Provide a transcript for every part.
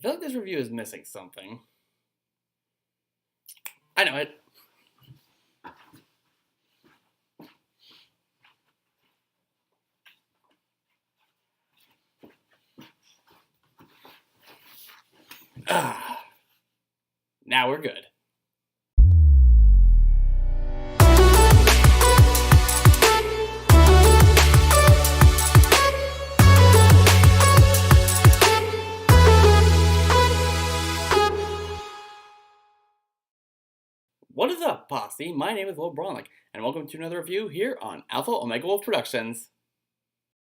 feel like this review is missing something. I know it. Now we're good. What is up, posse? My name is Will Bronlick, and welcome to another review here on Alpha Omega Wolf Productions.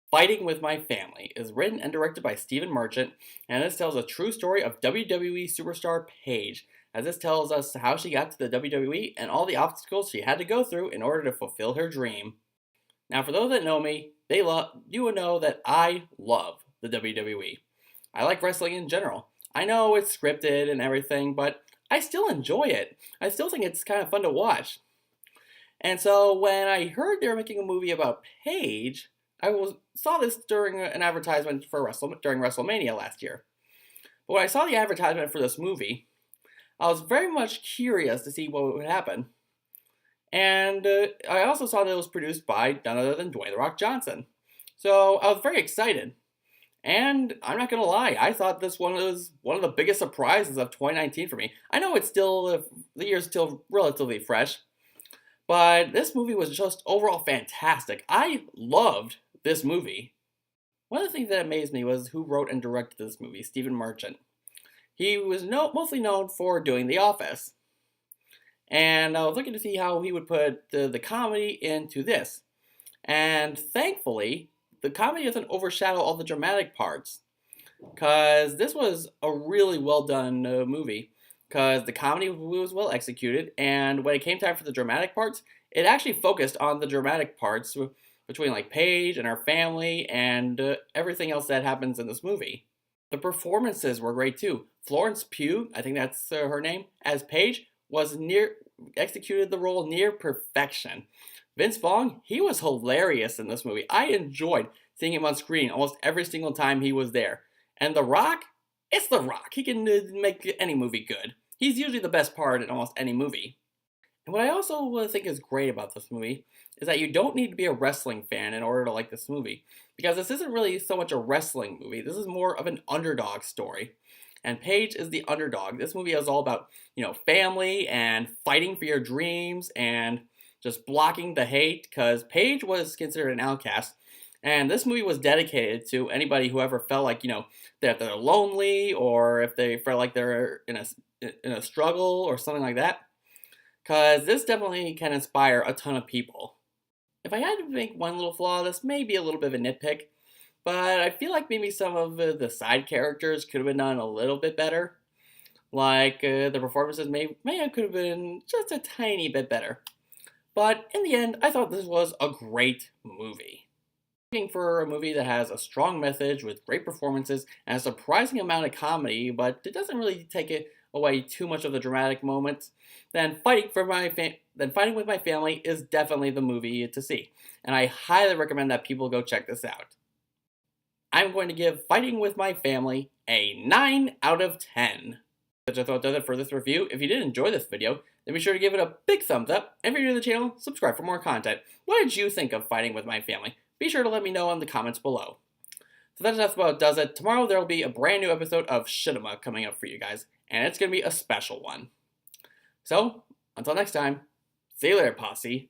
Fighting with My Family is written and directed by Stephen Merchant, and this tells a true story of WWE superstar Paige, as this tells us how she got to the WWE and all the obstacles she had to go through in order to fulfill her dream. Now, for those that know me, you will know that I love the WWE. I like wrestling in general. I know it's scripted and everything, but I still enjoy it. I still think it's kind of fun to watch. And so when I heard they were making a movie about Paige, saw this during an advertisement for during WrestleMania last year. But when I saw the advertisement for this movie, I was very much curious to see what would happen. And I also saw that it was produced by none other than Dwayne "The Rock" Johnson. So I was very excited. And I'm not going to lie, I thought this one was one of the biggest surprises of 2019 for me. I know it's still, the year's still relatively fresh, but this movie was just overall fantastic. I loved this movie. One of the things that amazed me was who wrote and directed this movie, Stephen Merchant. He was mostly known for doing The Office. And I was looking to see how he would put the comedy into this. And thankfully, the comedy doesn't overshadow all the dramatic parts, because this was a really well done movie, because the comedy was well executed, and when it came time for the dramatic parts, it actually focused on the dramatic parts between like Paige and her family and everything else that happens in this movie. The performances were great too. Florence Pugh, I think that's her name, as Paige, executed the role near perfection. Vince Vaughn, he was hilarious in this movie. I enjoyed seeing him on screen almost every single time he was there. And The Rock, it's The Rock. He can make any movie good. He's usually the best part in almost any movie. And what I also think is great about this movie is that you don't need to be a wrestling fan in order to like this movie, because this isn't really so much a wrestling movie. This is more of an underdog story. And Paige is the underdog. This movie is all about, family and fighting for your dreams and just blocking the hate, because Paige was considered an outcast. And this movie was dedicated to anybody who ever felt like, that they're lonely, or if they felt like they're in a struggle or something like that. Because this definitely can inspire a ton of people. If I had to make one little flaw, this may be a little bit of a nitpick, but I feel like maybe some of the side characters could have been done a little bit better. Like the performances could have been just a tiny bit better. But in the end, I thought this was a great movie. Looking for a movie that has a strong message with great performances and a surprising amount of comedy, but it doesn't really take it away too much of the dramatic moments, then Fighting with My Family is definitely the movie to see. And I highly recommend that people go check this out. I'm going to give Fighting with My Family a 9 out of 10. Which I thought does it for this review. If you did enjoy this video, then be sure to give it a big thumbs up. And if you're new to the channel, subscribe for more content. What did you think of Fighting with My Family? Be sure to let me know in the comments below. So that just about does it. Tomorrow there will be a brand new episode of Shinema coming up for you guys, and it's going to be a special one. So, until next time, see you later, posse.